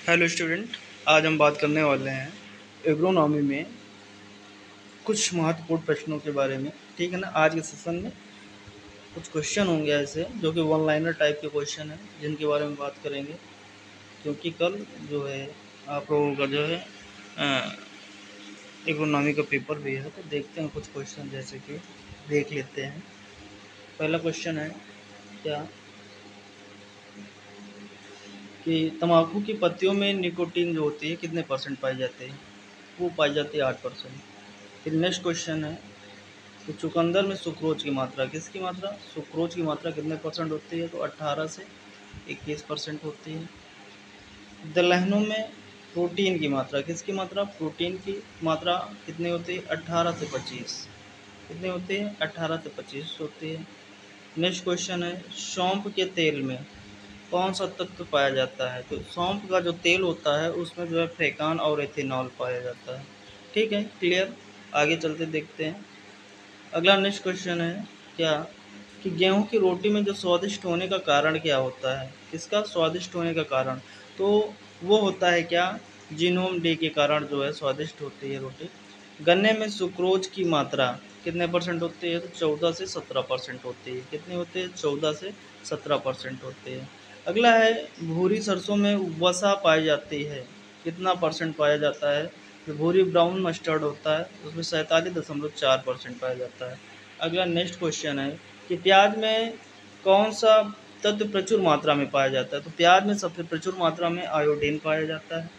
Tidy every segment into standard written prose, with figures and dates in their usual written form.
Hello student. आज हम बात करने वाले हैं एग्रोनॉमी में कुछ महत्वपूर्ण प्रश्नों के बारे में। ठीक है ना। आज के सेशन में कुछ क्वेश्चन होंगे ऐसे जो कि वन लाइनर टाइप के क्वेश्चन हैं, जिनके बारे में बात करेंगे, क्योंकि कल जो है आप लोगों का जो है एग्रोनॉमी का पेपर भी है। तो देखते हैं कुछ क्वेश्चन, जैसे कि देख लेते हैं। पहला क्वेश्चन है क्या कि तंबाकू की पत्तियों में निकोटीन जो होती है कितने परसेंट पाई जाती है? वो पाई जाती है 8%। फिर नेक्स्ट क्वेश्चन है कि चुकंदर में सुक्रोज की मात्रा, किसकी मात्रा, सुक्रोज की मात्रा कितने परसेंट होती है? तो 18 से 21% होती है। दलहनों में प्रोटीन की मात्रा, किसकी मात्रा, प्रोटीन की मात्रा कितनी होती है? 18 से 25। कितनी होती है? 18 से 25 होती है। नेक्स्ट क्वेश्चन है सौंफ के तेल में कौन सा तत्व पाया जाता है? तो सौंफ का जो तेल होता है उसमें जो है फ्लेकान और एथेनॉल पाया जाता है। ठीक है, क्लियर। आगे चलते देखते हैं। अगला नेक्स्ट क्वेश्चन है क्या कि गेहूं की रोटी में जो स्वादिष्ट होने का कारण क्या होता है? किसका स्वादिष्ट होने का कारण? तो वो होता है क्या, जीनोम डी के कारण जो है स्वादिष्ट होती है रोटी। गन्ने में सुक्रोज की मात्रा कितने परसेंट होती है? तो 14 से 17% होती है। कितनी होती है? 14 से 17% होती है। अगला है भूरी सरसों में वसा पाई जाती है, कितना परसेंट पाया जाता है? जो भूरी ब्राउन मस्टर्ड होता है उसमें 47.4% पाया जाता है। अगला नेक्स्ट क्वेश्चन है कि प्याज में कौन सा तत्व प्रचुर मात्रा में पाया जाता है? तो प्याज में सबसे प्रचुर मात्रा में आयोडीन पाया जाता है।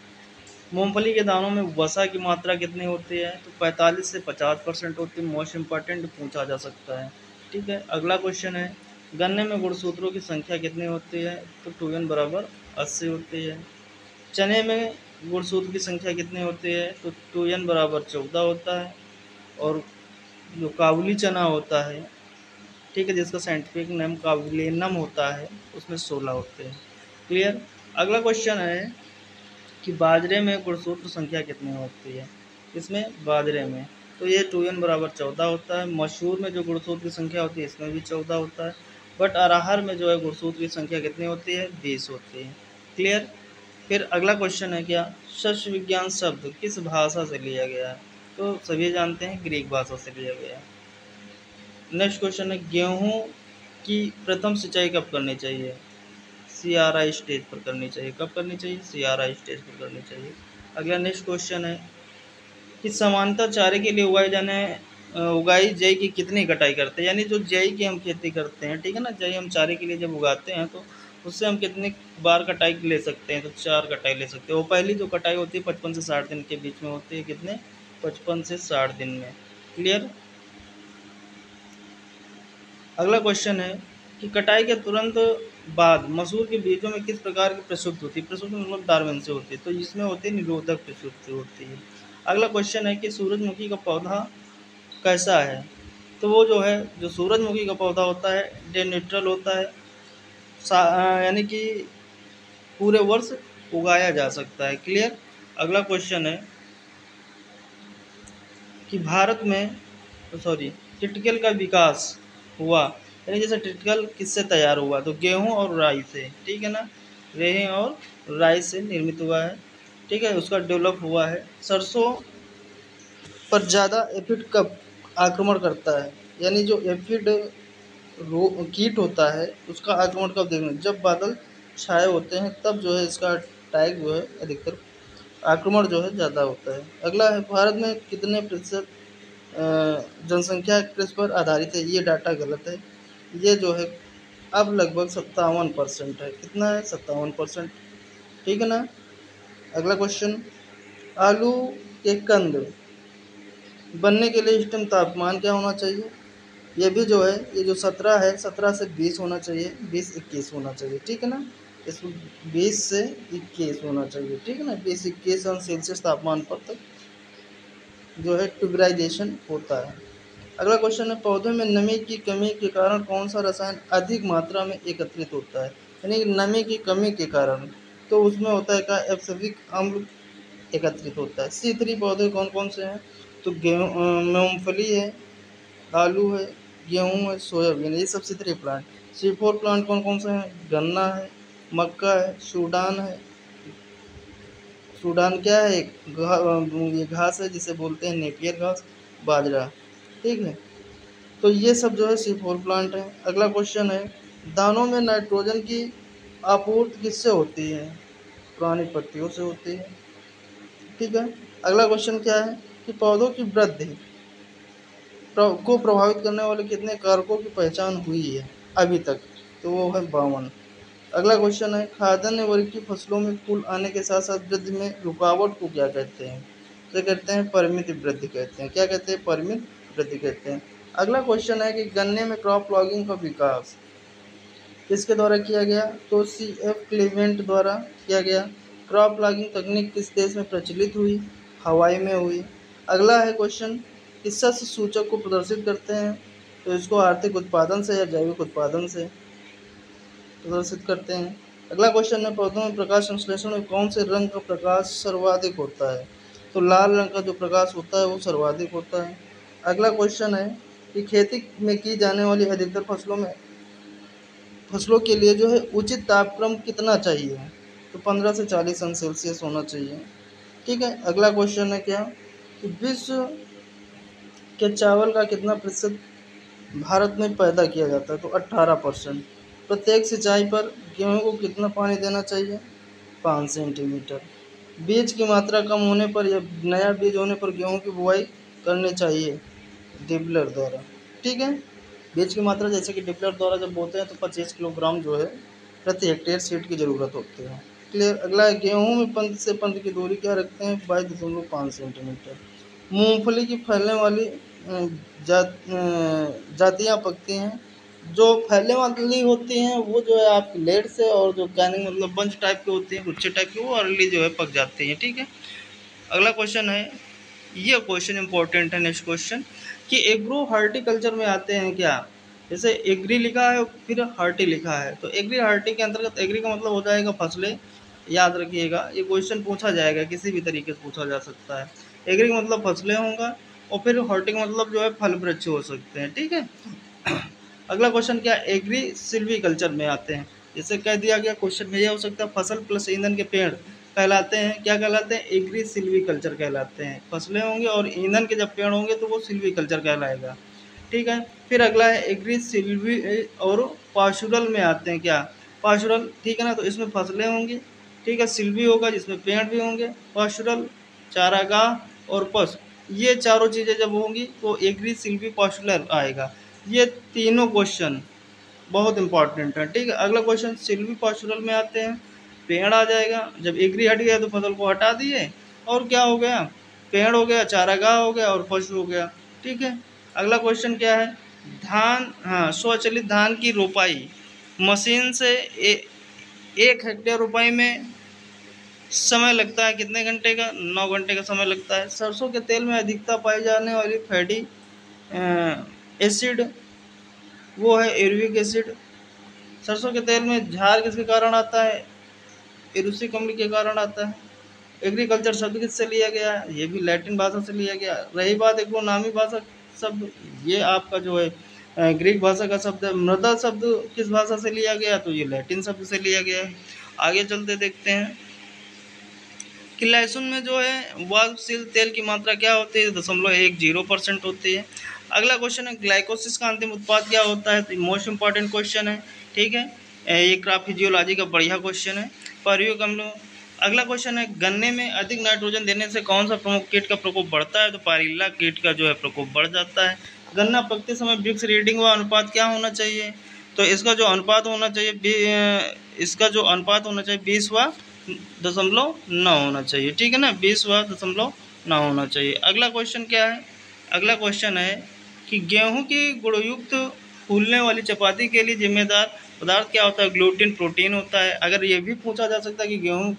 मूंगफली के दानों में वसा की मात्रा कितनी होती है? तो 45 से 50% होती है। मोस्ट इम्पॉर्टेंट पूछा जा सकता है। ठीक है, अगला क्वेश्चन है गन्ने में गुणसूत्रों की संख्या कितनी होती है? तो 2n बराबर 80 होती है। चने में गुणसूत्र की संख्या कितनी होती है? तो 2n बराबर 14 होता है। और जो काबुली चना होता है, ठीक है, जिसका साइंटिफिक नेम काबुलिनम होता है, उसमें 16 होते हैं। क्लियर। अगला क्वेश्चन है कि बाजरे में गुणसूत्र संख्या कितनी होती है? इसमें बाजरे में तो ये 2n बराबर 14 होता है। मसूर में जो गुणसूत्र की संख्या होती है इसमें भी 14 होता है। बट अरहर में जो है गुणसूत्र की संख्या कितनी होती है? 20 होती है। क्लियर। फिर अगला क्वेश्चन है क्या शस्त्र विज्ञान शब्द किस भाषा से लिया गया है? तो सभी जानते हैं ग्रीक भाषा से लिया गया है। नेक्स्ट क्वेश्चन है गेहूं की प्रथम सिंचाई कब करनी चाहिए? CRI स्टेज पर करनी चाहिए। कब करनी चाहिए? CRI स्टेज पर करनी चाहिए। अगला नेक्स्ट क्वेश्चन है कि समांतर चारे के लिए उगाई जई की कितनी कटाई करते हैं? यानी जो जई की हम खेती करते हैं, ठीक है ना, जई हम चारे के लिए जब उगाते हैं तो उससे हम कितनी बार कटाई ले सकते हैं? तो 4 कटाई ले सकते हैं। वो पहली जो कटाई होती है 55 से 60 दिन के बीच में होती है। कितने? 55 से 60 दिन में। क्लियर। अगला क्वेश्चन है कि कटाई के तुरंत बाद मसूर के बीजों में किस प्रकार की प्रसुप्त होती है? प्रसुप्त मतलब डार्विन से होती है, तो इसमें होती है निरोधक प्रसुप्ति होती है। अगला क्वेश्चन है कि सूरजमुखी का पौधा कैसा है? तो वो जो है जो सूरजमुखी का पौधा होता है डे न्यूट्रल होता है, यानी कि पूरे वर्ष उगाया जा सकता है। क्लियर। अगला क्वेश्चन है कि भारत में टिटकल का विकास हुआ, यानी जैसे टिटकल किससे तैयार हुआ? तो गेहूं और राई से। ठीक है ना, गेहूं और राई से निर्मित हुआ है। ठीक है, उसका डेवलप हुआ है। सरसों पर ज़्यादा एफिड कब आक्रमण करता है? यानी जो एफिड कीट होता है उसका आक्रमण कब देखना? जब बादल छाए होते हैं तब जो है इसका अटैक जो है अधिकतर आक्रमण जो है ज़्यादा होता है। अगला है भारत में कितने प्रतिशत जनसंख्या कृषि पर आधारित है? ये डाटा गलत है। ये जो है अब लगभग 57% है। कितना है? 57%। ठीक है ना। अगला क्वेश्चन आलू के कंद बनने के लिए इष्टतम तापमान क्या होना चाहिए? ये भी जो है ये जो 17 है, 17 से 20 होना चाहिए, 20-21 होना चाहिए। ठीक है ना, इसमें 20 से 21 होना चाहिए। ठीक है ना, 20-21 अंश सेल्सियस तापमान पर तक जो है ट्यूबराइजेशन होता है। अगला क्वेश्चन है पौधों में नमी की कमी के कारण कौन सा रसायन अधिक मात्रा में एकत्रित होता है? यानी नमी की कमी के कारण, तो उसमें होता है क्या? एब्सॉर्बिक अम्ल एकत्रित होता है। C3 पौधे कौन कौन से हैं? तो मूंगफली है, आलू है, गेहूँ है, सोयाबीन, ये सब C3 प्लांट। C4 प्लांट कौन कौन से हैं? गन्ना है, मक्का है, सूडान है, सूडान क्या है, ये घास है जिसे बोलते हैं नेपियर घास, बाजरा। ठीक है, तो ये सब जो है C4 प्लांट है। अगला क्वेश्चन है, दानों में नाइट्रोजन की आपूर्ति किससे होती है? पुरानी पत्तियों से होती है। ठीक है, अगला क्वेश्चन क्या है कि पौधों की वृद्धि को प्रभावित करने वाले कितने कारकों की पहचान हुई है अभी तक? तो वो है 52। अगला क्वेश्चन है, खाद्यान्न वर्ग की फसलों में फूल आने के साथ साथ वृद्धि में रुकावट को क्या कहते हैं? क्या कहते हैं? परिमित वृद्धि कहते हैं। क्या कहते हैं? परिमित वृद्धि कहते हैं। अगला क्वेश्चन है कि गन्ने में क्रॉप लॉगिंग का विकास किसके द्वारा किया गया? तो C.F. क्लीवेंट द्वारा किया गया। क्रॉप लॉगिंग तकनीक किस देश में प्रचलित हुई? हवाई में हुई। अगला है क्वेश्चन, किस शस्य सूचक को प्रदर्शित करते हैं? तो इसको आर्थिक उत्पादन से या जैविक उत्पादन से प्रदर्शित करते हैं। अगला क्वेश्चन है, पौधों में प्रकाश संश्लेषण में कौन से रंग का प्रकाश सर्वाधिक होता है? तो लाल रंग का जो प्रकाश होता है वो सर्वाधिक होता है। अगला क्वेश्चन है कि खेती में की जाने वाली अधिकतर फसलों के लिए जो है उचित तापक्रम कितना चाहिए? तो 15 से 40 अंश सेल्सियस होना चाहिए। ठीक है, अगला क्वेश्चन है क्या कि विश्व के चावल का कितना प्रतिशत भारत में पैदा किया जाता है? तो 18%। प्रत्येक सिंचाई पर गेहूं को कितना पानी देना चाहिए? 5 सेंटीमीटर। बीज की मात्रा कम होने पर या नया बीज होने पर गेहूं की बुआई करनी चाहिए? डिपलर द्वारा। ठीक है, बीज की मात्रा जैसे कि डिपलर द्वारा जब बोते हैं तो 25 किलोग्राम जो है प्रति हेक्टेयर सीड की ज़रूरत होती है। क्लियर। अगला है, गेहूं में पंख से पंख की दूरी क्या रखते हैं? 22.5 सेंटीमीटर। मूंगफली की फैलने वाली जातियाँ पकती हैं। जो फैलने वाली होती हैं वो जो है आपकी लेट से, और जो कैनिंग मतलब बंच टाइप की होती हैं, गुच्छे टाइप की, वो अर्ली जो है पक जाती हैं। ठीक है, अगला क्वेश्चन है, ये क्वेश्चन इंपॉर्टेंट है नेक्स्ट क्वेश्चन, कि एग्रो हॉर्टिकल्चर में आते हैं क्या? जैसे एग्री लिखा है फिर हॉर्टी लिखा है, तो एग्री हॉर्टी के अंतर्गत एग्री का मतलब हो जाएगा फसलें। याद रखिएगा, ये क्वेश्चन पूछा जाएगा, किसी भी तरीके से पूछा जा सकता है। एग्री का मतलब फसलें होगा, और फिर हॉर्टी का मतलब जो है फल वृक्ष हो सकते हैं। ठीक है, अगला क्वेश्चन क्या, एग्री सिल्वीकल्चर में आते हैं। जैसे कह दिया गया क्वेश्चन में यह हो सकता है, फसल प्लस ईंधन के पेड़ कहलाते हैं, क्या कहलाते हैं? एग्री सिल्वीकल्चर कहलाते हैं। फसलें होंगे और ईंधन के जब पेड़ होंगे तो वो सिल्वीकल्चर कहलाएगा। ठीक है, फिर अगला है एग्री सिल्वी और पाशुरल में आते हैं। क्या? पाशुरल। ठीक है ना, तो इसमें फसलें होंगी। ठीक है, सिल्वी होगा जिसमें पेड़ भी होंगे, पाशुरल चारागाह और पशु, ये चारों चीज़ें जब होंगी तो एग्री सिल्वी पाशुरल आएगा। ये तीनों क्वेश्चन बहुत इंपॉर्टेंट है। ठीक है, अगला क्वेश्चन सिल्वी पास्चुरल में आते हैं। पेड़ आ जाएगा, जब एग्री हट गया तो फसल को हटा दिए, और क्या हो गया? पेड़ हो गया, चारागाह हो गया और पशु हो गया। ठीक है, अगला क्वेश्चन क्या है, धान, हाँ, स्वचालित धान की रोपाई मशीन से 1 हेक्टेयर रोपाई में समय लगता है कितने घंटे का? 9 घंटे का समय लगता है। सरसों के तेल में अधिकता पाई जाने वाली फैटी एसिड वो है यूरिक एसिड। सरसों के तेल में झार किसके कारण आता है? इरूसिक अम्ल के कारण आता है। एग्रीकल्चर शब्द किससे लिया गया है? ये भी लैटिन भाषा से लिया गया। रही बात इकोनॉमी भाषा शब्द, ये आपका जो है ग्रीक भाषा का शब्द है। मृदा शब्द किस भाषा से लिया गया? तो ये लैटिन शब्द से लिया गया है। आगे चलते देखते हैं कि लहसुन में जो है वाष्पशील तेल की मात्रा क्या होती है? 0.10% होती है। अगला क्वेश्चन है, ग्लाइकोसिस का अंतिम उत्पाद क्या होता है? तो मोस्ट इंपॉर्टेंट क्वेश्चन है। ठीक है, ये क्राफ्ट फिजियोलॉजी का बढ़िया क्वेश्चन है। परयुग अम्लों। अगला क्वेश्चन है, गन्ने में अधिक नाइट्रोजन देने से कौन सा प्रमुख कीट का प्रकोप बढ़ता है? तो पारिल्ला कीट का जो है प्रकोप बढ़ जाता है। गन्ना पकते समय वृक्ष रीडिंग व अनुपात क्या होना चाहिए? तो इसका जो अनुपात होना चाहिए, इसका जो अनुपात होना चाहिए 20/9 होना चाहिए। ठीक है ना, 20/9 होना चाहिए। अगला क्वेश्चन क्या है? अगला क्वेश्चन है कि गेहूं की गुणयुक्त फूलने वाली चपाती के लिए जिम्मेदार पदार्थ क्या होता है? ग्लूटीन प्रोटीन होता है। अगर ये भी पूछा जा सकता है कि गेहूं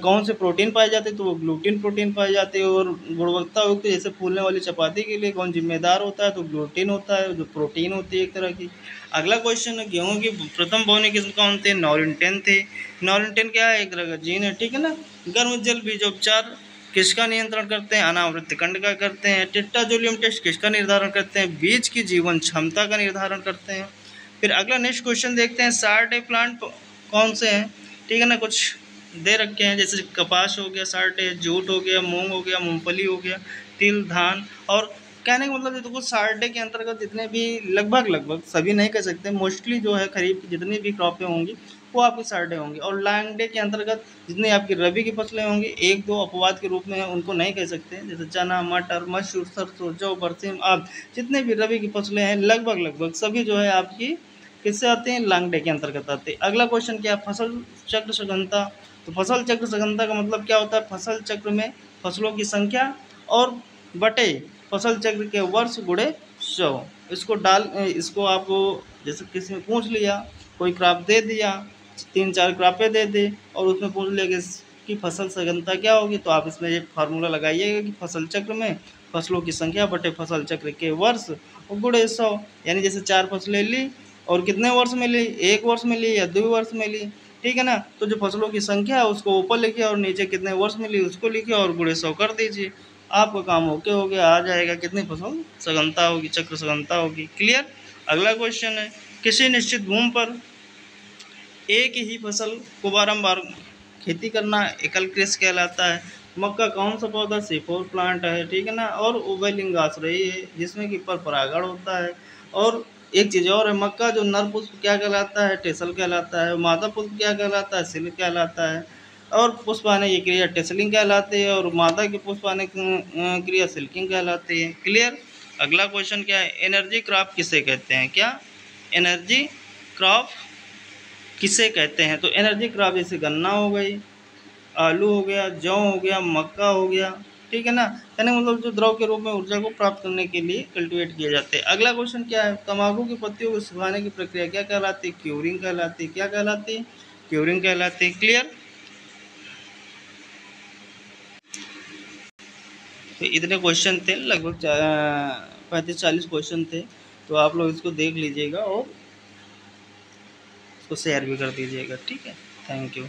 कौन से प्रोटीन पाए जाते हैं, तो वो ग्लूटीन प्रोटीन पाए जाते हैं। और गुणवत्ता युक्त जैसे फूलने वाली चपाती के लिए कौन जिम्मेदार होता है? तो ग्लूटीन होता है, जो प्रोटीन होती है एक तरह की। अगला क्वेश्चन है, गेहूं की प्रथम बोनी किस्म कौन थे? नॉरिंटेन थे। नॉरिंटेन क्या है? एक तरह का जीन है। ठीक है ना। गर्म जल बीजोपचार किसका नियंत्रण करते हैं? अनावृत कंड का करते हैं। टेट्राजोलियम टेस्ट किसका निर्धारण करते हैं? बीज की जीवन क्षमता का निर्धारण करते हैं। फिर अगला नेक्स्ट क्वेश्चन देखते हैं, सार डे प्लांट कौन से हैं? ठीक है ना, कुछ दे रखे हैं, जैसे कपास हो गया 60 है, जूट हो गया, मूंग हो गया, मूंगफली हो गया, तिल, धान। और कहने का मतलब देखो 60 के अंतर्गत जितने भी लगभग लगभग सभी नहीं कह सकते, मोस्टली जो है खरीफ की जितनी भी क्रॉपें होंगी वो आपकी 60 होंगी। और लॉन्ग डे के अंतर्गत जितनी आपकी रबी की फसलें होंगी, एक दो अपवाद के रूप में है, उनको नहीं कह सकते, जैसे चना, मटर, मसूर, सरसों, जौ, बरसीम, आदि जितने भी रबी की फसलें हैं लगभग लगभग सभी जो है आपकी किससे आते हैं, लॉन्ग डे के अंतर्गत आते हैं। अगला क्वेश्चन क्या है, फसल चक्र सघनता। तो फसल चक्र सघनता का मतलब क्या होता है, फसल चक्र में फसलों की संख्या और बटे फसल चक्र के वर्ष गुणे 100। इसको आपको जैसे किसी ने पूछ लिया, कोई क्रॉप दे दिया, 3-4 क्रॉपें दे दी और उसमें पूछ लिया कि इसकी फसल सघनता क्या होगी, तो आप इसमें एक फार्मूला लगाइएगा कि फसल चक्र में फसलों की संख्या बटे फसल चक्र के वर्ष और गुणे 100। यानी जैसे 4 फसलें ली और कितने वर्ष में ली, 1 वर्ष में ली या 2 वर्ष में ली, ठीक है ना। तो जो फसलों की संख्या है उसको ऊपर लिखिए और नीचे कितने वर्ष मिली उसको लिखिए और गुणे 100 कर दीजिए। आपका काम ओके हो गया, आ जाएगा कितनी फसल सघनता होगी, चक्र सघनता होगी। क्लियर। अगला क्वेश्चन है, किसी निश्चित भूमि पर एक ही फसल को बारंबार खेती करना एकल कृषि कहलाता है। मक्का कौन सा पौधा, सिफोर प्लांट है, ठीक है ना। और उभयलिंग आश्रयी है जिसमें कि पर परागण होता है। और एक चीज़ और है, मक्का जो नर पुष्प क्या कहलाता है, टेसल कहलाता है। मादा पुष्प क्या कहलाता है, सिल्क कहलाता है। और पुष्प आने की क्रिया टेसलिंग कहलाती है और मादा की पुष्प आने की क्रिया सिल्किंग कहलाती है। क्लियर। अगला क्वेश्चन क्या है, एनर्जी क्रॉप किसे कहते हैं, क्या एनर्जी क्रॉप किसे कहते हैं। तो एनर्जी क्रॉप जैसे गन्ना हो गई, आलू हो गया, जौ हो गया, मक्का हो गया, ठीक है ना। यानी मतलब जो द्रव के रूप में ऊर्जा को प्राप्त करने के लिए कल्टीवेट किए जाते हैं। अगला क्वेश्चन क्या है, तंबाकू की पत्तियों को सुखाने की प्रक्रिया क्या कहलाती है, क्यूरिंग कहलाती है। क्या कहलाती है, क्यूरिंग कहलाती है। क्लियर। तो इतने क्वेश्चन थे, लगभग 35-40 क्वेश्चन थे। तो आप लोग इसको देख लीजिएगा और इसको शेयर भी कर दीजिएगा, ठीक है। Thank you.